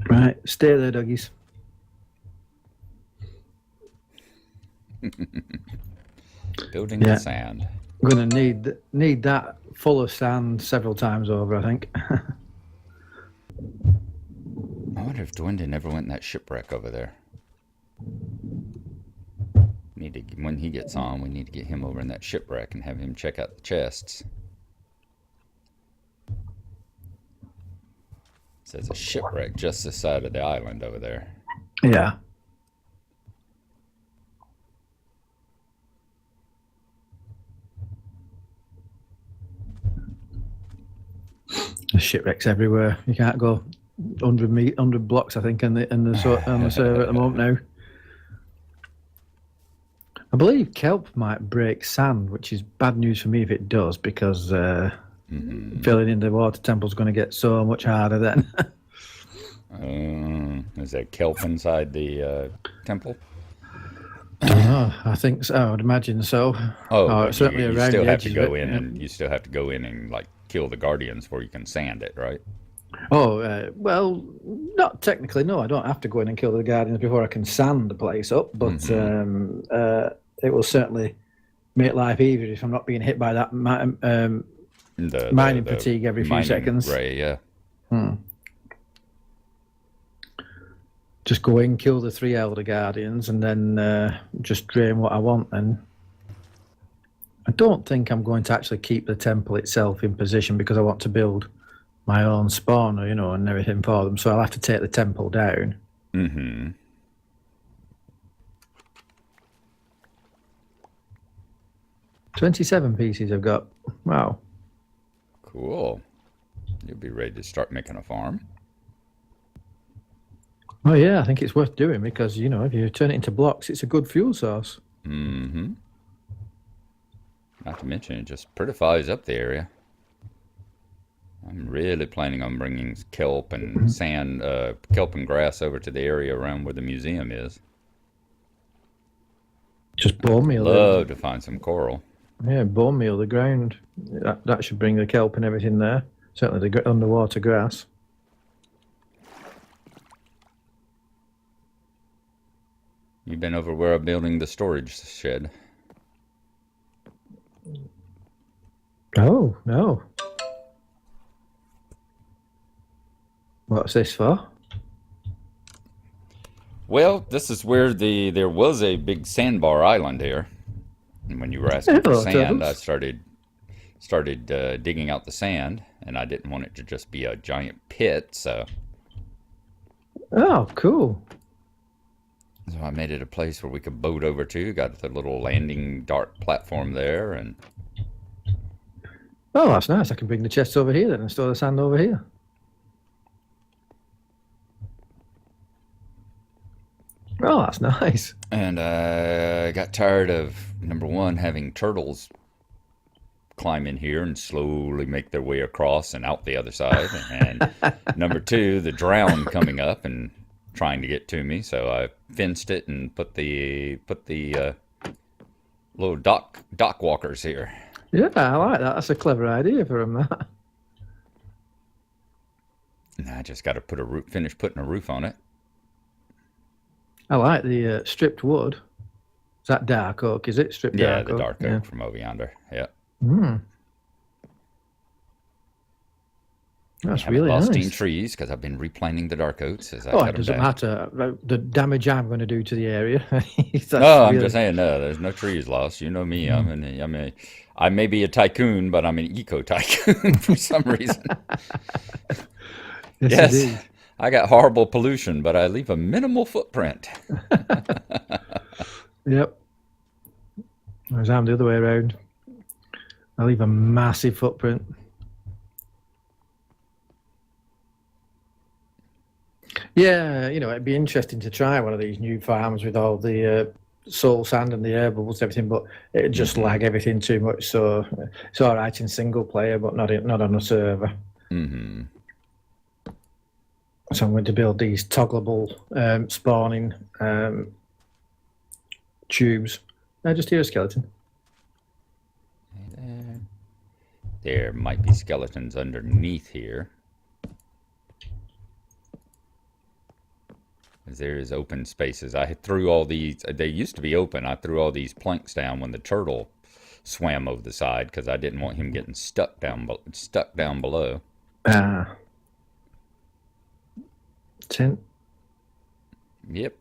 Right, stay there, doggies. Building the sand. I'm going to need that full of sand several times over, I think. I wonder if Dwenden ever went in that shipwreck over there. When he gets on, we need to get him over in that shipwreck and have him check out the chests. So there's a shipwreck just this side of the island over there. Yeah. There's shipwrecks everywhere. You can't go 100 blocks, I think, on the server at the moment now. I believe kelp might break sand, which is bad news for me if it does, because filling in the water temple is going to get so much harder then. Is there kelp inside the temple? I don't know. I think so. I would imagine so. Oh, certainly you around still the have to edges go of it, in, yeah. and you still have to go in and like kill the guardians before you can sand it, right? Oh, well, not technically. No, I don't have to go in and kill the guardians before I can sand the place up. But it will certainly make life easier if I'm not being hit by that mining fatigue every few seconds. Ray, yeah. Just go in, kill the 3 elder guardians, and then just drain what I want. And I don't think I'm going to actually keep the temple itself in position because I want to build my own spawner, and everything for them. So I'll have to take the temple down. 27 pieces I've got. Wow. Cool. You'll be ready to start making a farm. Oh yeah, I think it's worth doing because, if you turn it into blocks, it's a good fuel source. Not to mention, it just prettifies up the area. I'm really planning on bringing kelp and sand, kelp and grass over to the area around where the museum is. Just bone meal. Love to find some coral. Yeah, bone meal the ground. That should bring the kelp and everything there. Certainly the underwater grass. You've been over where I'm building the storage shed. Oh, no. What's this for? Well, this is where there was a big sandbar island here. And when you were asking for sand, I started digging out the sand, and I didn't want it to just be a giant pit, so... Oh, cool. So I made it a place where we could boat over to. Got the little landing dart platform there, and... Oh, that's nice. I can bring the chests over here then and store the sand over here. Oh, that's nice. And I got tired of, number one, having turtles climb in here and slowly make their way across and out the other side. And number two, the drown coming up and trying to get to me. So I fenced it and put the little dock walkers here. Yeah, I like that. That's a clever idea for them, that. And I just got to finish putting a roof on it. I like the stripped wood. Is that dark oak? Is it stripped dark oak? Yeah, the dark oak from over yonder. Yeah. That's really nice. Lost trees because I've been replanting the dark oaks as I cut them it doesn't down. matter. The damage I'm going to do to the area. I'm just saying, no, there's no trees lost. You know me. I may be a tycoon, but I'm an eco tycoon for some reason. Yes. I got horrible pollution, but I leave a minimal footprint. Yep. Whereas I'm the other way around. I leave a massive footprint. Yeah, it'd be interesting to try one of these new farms with all the soul sand and the herbables and everything, but it'd just lag everything too much. So it's all right in single player, but not on a server. So I'm going to build these toggleable spawning tubes. I just hear a skeleton. There might be skeletons underneath here. There is open spaces. I threw all these, they used to be open. I threw all these planks down when the turtle swam over the side because I didn't want him getting stuck down below. Ah. Tent. Yep.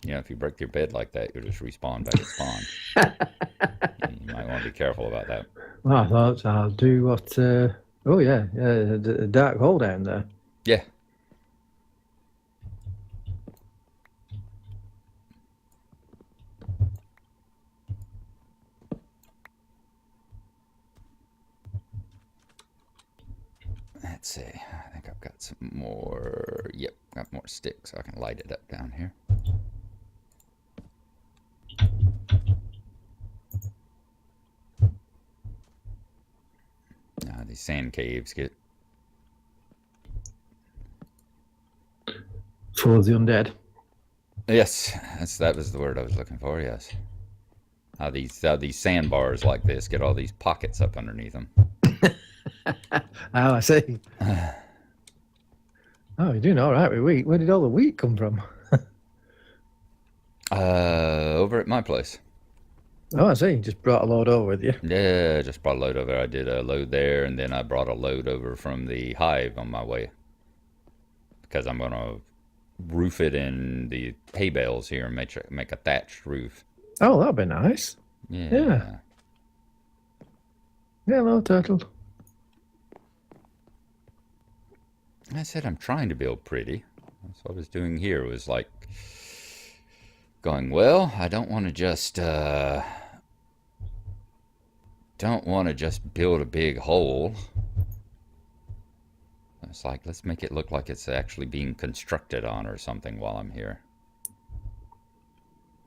You know, if you break your bed like that, you'll just respawn back at spawn. You might want to be careful about that. Well, I thought I'll do what... oh, yeah. The dark hole down there. Yeah. Let's see. I think I've got some more. Yep, got more sticks. So I can light it up down here. Now these sand caves get full of the undead. Yes, that was the word I was looking for. Yes. How these sandbars like this get all these pockets up underneath them. Oh, I see. Oh, you're doing all right with wheat. Where did all the wheat come from? Over at my place. Oh, I see. You just brought a load over with you. Yeah, just brought a load over. I did a load there, and then I brought a load over from the hive on my way. Because I'm going to roof it in the hay bales here and make a thatched roof. Oh, that'd be nice. Yeah. Yeah. Hello, turtle. I said I'm trying to build pretty. That's what I was doing here. Was like going, well, I don't want to just build a big hole. It's like, let's make it look like it's actually being constructed on or something while I'm here.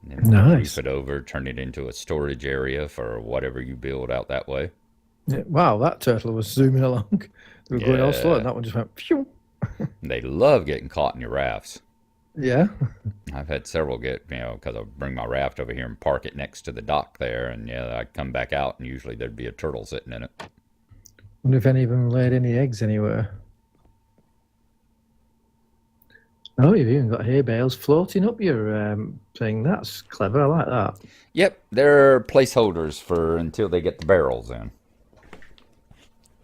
And then nice. Roof it over, turn it into a storage area for whatever you build out that way. Yeah, wow, that turtle was zooming along. They were going all slow, and that one just went phew. They love getting caught in your rafts. Yeah. I've had several get, because I bring my raft over here and park it next to the dock there, and yeah, I come back out, and usually there'd be a turtle sitting in it. Wonder if any of them laid any eggs anywhere. Oh, you've even got hay bales floating up your thing. That's clever. I like that. Yep, they're placeholders for until they get the barrels in.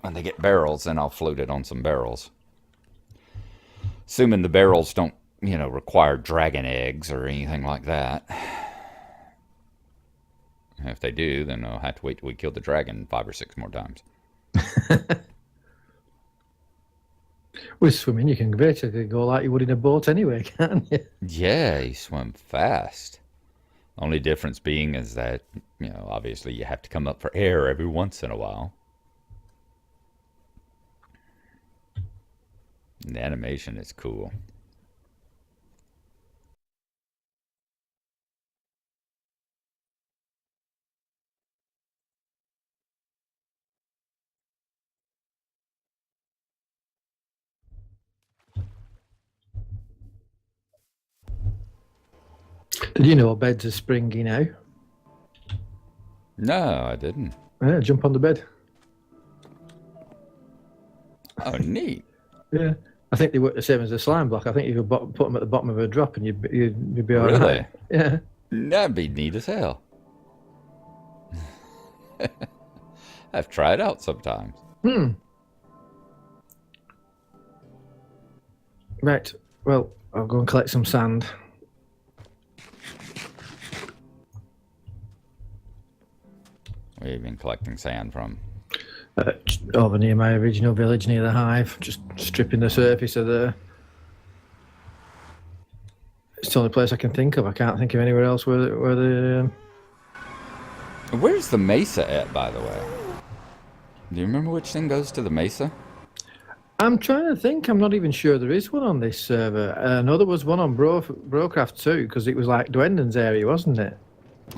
When they get barrels, then I'll float it on some barrels. Assuming the barrels don't, require dragon eggs or anything like that. If they do, then I'll have to wait till we kill the dragon 5 or 6 more times. With swimming, you can basically go like you would in a boat anyway, can't you? Yeah, you swim fast. Only difference being is that, obviously you have to come up for air every once in a while. And the animation is cool. Did you know beds are springy now? No, I didn't. Yeah, jump on the bed. Oh, neat. Yeah. I think they work the same as a slime block. I think you could put them at the bottom of a drop and you'd be all right. Really? Yeah. That'd be neat as hell. I've tried out sometimes. Right. Well, I'll go and collect some sand. Where have you been collecting sand from? Over near my original village, near the hive, just stripping the surface of there. It's the only place I can think of. I can't think of anywhere else where the. Where's the mesa at, by the way? Do you remember which thing goes to the mesa? I'm trying to think. I'm not even sure there is one on this server. I know there was one on BROCRAFT too, because it was like Dwenden's area, wasn't it?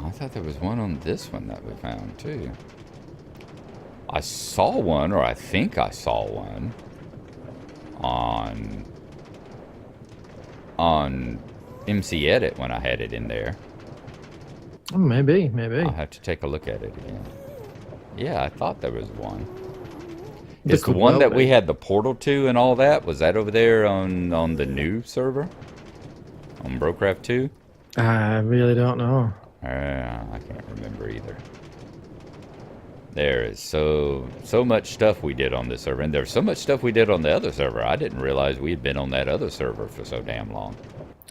I thought there was one on this one that we found too. I saw one, or I think I saw one on MC Edit when I had it in there. Oh, maybe. I'll have to take a look at it again. Yeah, I thought there was one. Is the could one well that we be. had the portal to and all that, was that over there on the new server? On BROCRAFT 2? I really don't know. I can't remember either. There is so much stuff we did on this server, and there's so much stuff we did on the other server. I didn't realize we had been on that other server for so damn long.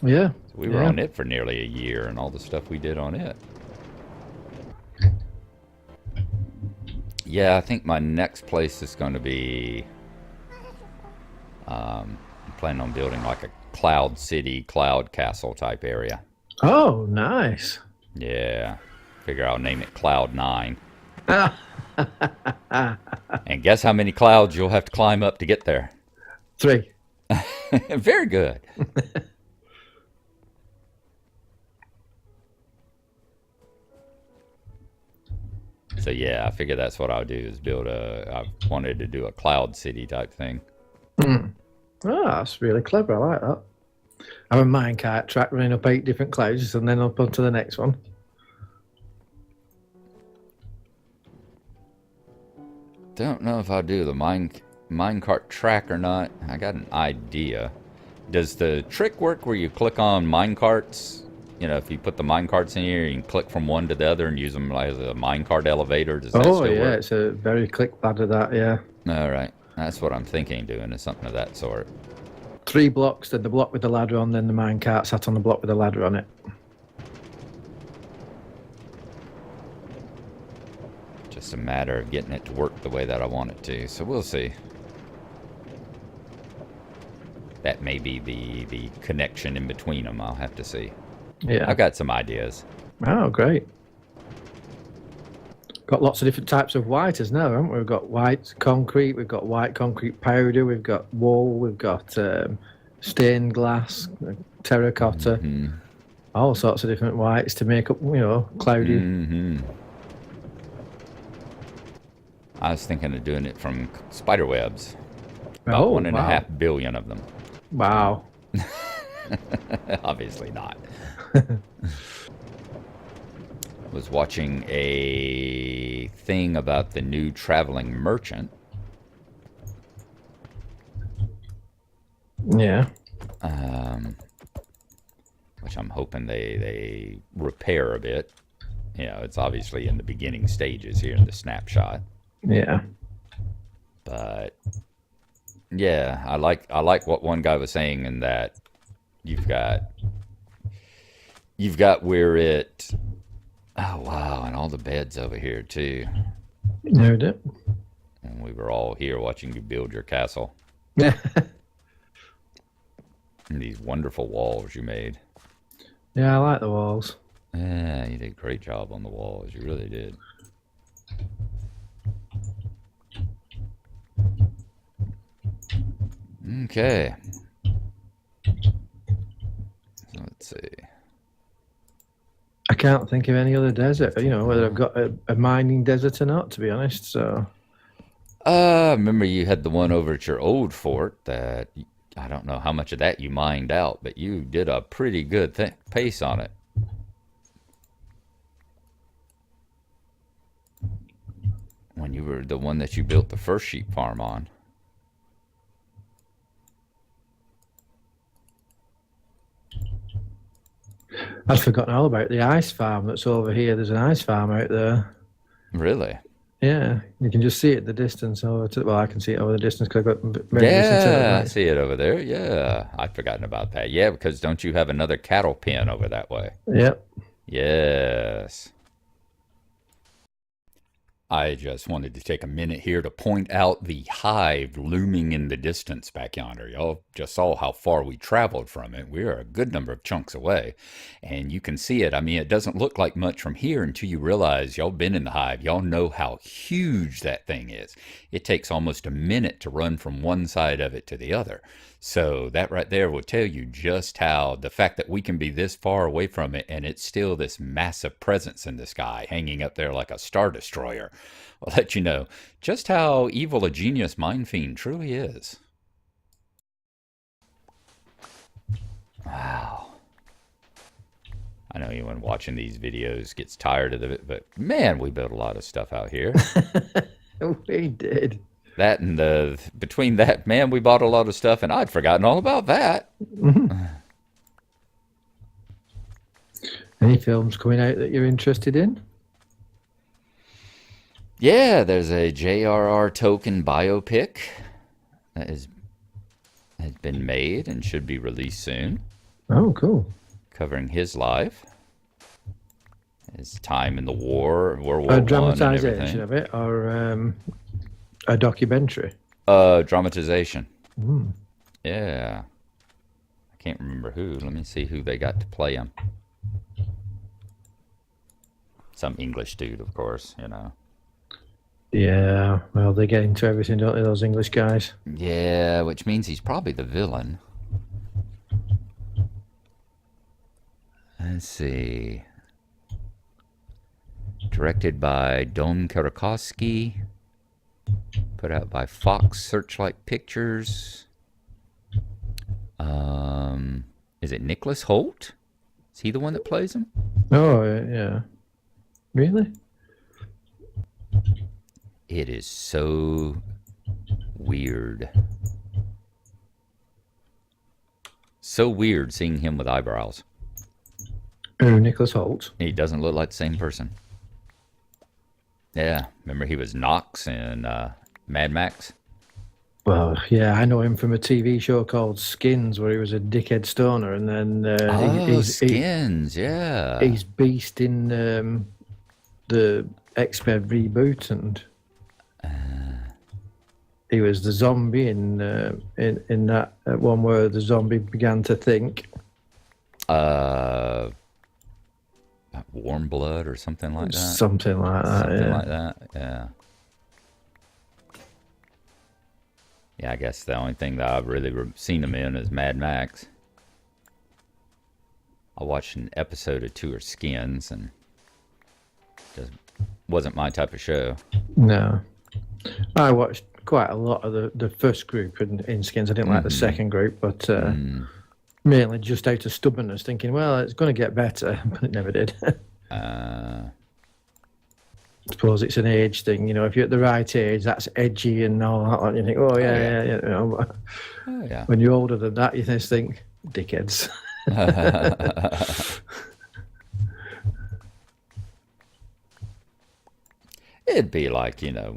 Yeah. So we were on it for nearly a year, and all the stuff we did on it. Yeah, I think my next place is going to be... I'm planning on building like a cloud city, cloud castle type area. Oh, nice. Yeah. Figure I'll name it Cloud 9. And guess how many clouds you'll have to climb up to get there? 3. Very good. So yeah, I figure that's what I'll do is build I wanted to do a cloud city type thing. Oh, that's really clever. I like that. I have a minecart track running up 8 different clouds and then up onto the next one. Don't know if I'll do the minecart track or not. I got an idea. Does the trick work where you click on minecarts? You know, if you put the minecarts in here, you can click from one to the other and use them as a minecart elevator. Does that still work? It's a very click ladder, that, yeah. All right. That's what I'm thinking, doing is something of that sort. 3 blocks, then the block with the ladder on, then the minecart sat on the block with the ladder on it. Just a matter of getting it to work the way that I want it to. So we'll see. That may be the connection in between them. I'll have to see. Yeah. I've got some ideas. Oh, great. Got lots of different types of whites now, haven't we? We've got white concrete, we've got white concrete powder, we've got wool, we've got stained glass, terracotta, all sorts of different whites to make up, cloudy. I was thinking of doing it from spider webs. Oh, About 1.5 billion of them. Wow. Obviously not. Was watching a thing about the new traveling merchant. Yeah. Which I'm hoping they repair a bit. You know, it's obviously in the beginning stages here in the snapshot. Yeah. But yeah, I like what one guy was saying in that you've got where it. Oh wow, and all the beds over here too. Heard it. And we were all here watching you build your castle. Yeah. And these wonderful walls you made. Yeah, I like the walls. Yeah, you did a great job on the walls. You really did. Okay. So let's see. I can't think of any other desert, whether I've got a mining desert or not, to be honest, so. Remember you had the one over at your old fort that, I don't know how much of that you mined out, but you did a pretty good pace on it. When you were the one that you built the first sheep farm on. I'd forgotten all about the ice farm that's over here. There's an ice farm out there. Really? Yeah, you can just see it at the distance. I can see it over the distance because I've got Yeah, I see it over there. Yeah, I'd forgotten about that. Yeah, because don't you have another cattle pen over that way? Yep. Yes. I just wanted to take a minute here to point out the hive looming in the distance back yonder. Y'all just saw how far we traveled from it. We are a good number of chunks away, and you can see it. I mean, it doesn't look like much from here until you realize y'all been in the hive. Y'all know how huge that thing is. It takes almost a minute to run from one side of it to the other. So that right there will tell you just how the fact that we can be this far away from it and it's still this massive presence in the sky hanging up there like a star destroyer will let you know just how evil a genius mind fiend truly is. Wow. I know anyone watching these videos gets tired of it, but man, we built a lot of stuff out here. We did. That and between that, man, we bought a lot of stuff, and I'd forgotten all about that. Any films coming out that you're interested in? Yeah, there's a J.R.R. Tolkien biopic that has been made and should be released soon, Oh, cool. covering his life, his time in the war, World War A I, and dramatization everything. of it, or a documentary? Dramatization. Mm. Yeah. I can't remember who. Let me see who they got to play him. Some English dude, of course, you know. Yeah, well, they get into everything, don't they, those English guys? Yeah, which means he's probably the villain. Let's see. Directed by Dom Karakowski. Put out by Fox Searchlight Pictures. Is it Nicholas Hoult? Is he the one that plays him? Oh, yeah. Really? It is so weird. So weird seeing him with eyebrows. Oh, Nicholas Hoult. He doesn't look like the same person. Yeah, remember he was Knox in Mad Max? Well, yeah, I know him from a TV show called Skins, where he was a dickhead stoner, and then Skins, yeah. he's Beast in the X-Men reboot, and he was the zombie in that one where the zombie began to think. Warm Blood or something like that. Something like that. Something Yeah. like that, yeah. Yeah, I guess the only thing that I've really seen him in is Mad Max. I watched an episode or two of Skins, and just wasn't my type of show. No, I watched quite a lot of the first group in Skins. I didn't like the second group, but mainly just out of stubbornness, thinking, well, it's going to get better, but it never did. I suppose it's an age thing, you know. If you're at the right age, that's edgy and all that. You think, oh yeah. You know, but Yeah. when you're older than that, you just think, dickheads. It'd be like, you know,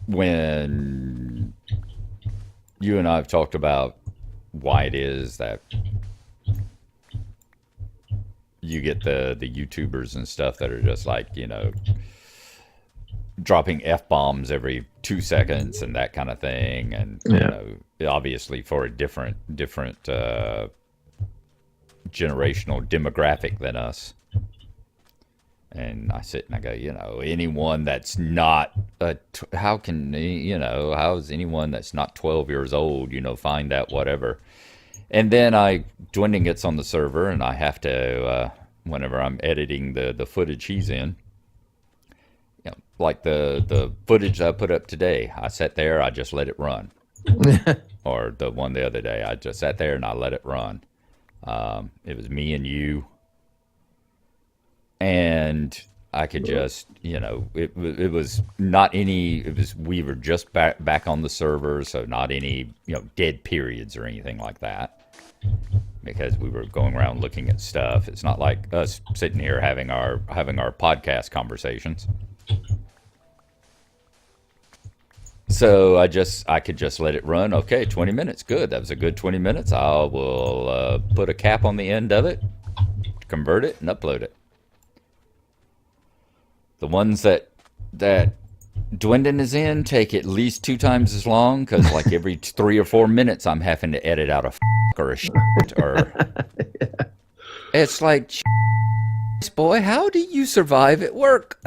when you and I have talked about why it is that you get the YouTubers and stuff that are just like, you know, dropping F-bombs every 2 seconds and that kind of thing. And, you know, obviously for a different generational demographic than us. And I sit and I go, you know, anyone that's not, how is anyone that's not 12 years old, you know, find that whatever. And then Dwenden gets on the server, and I have to, whenever I'm editing the footage he's in, you know, like the footage I put up today, I sat there, I just let it run. Or the one the other day, I just sat there and I let it run. It was me and you. And I could just, you know, it was not any, we were just back on the server, so not any, you know, dead periods or anything like that. Because we were going around looking at stuff. It's not like us sitting here having our podcast conversations. So I could just let it run. Okay, 20 minutes, good. That was a good 20 minutes. I will put a cap on the end of it, convert it, and upload it. The ones that Dwenden is in take at least 2 times as long, because like every 3 or 4 minutes I'm having to edit out a or a shit or it's like, boy, how do you survive at work?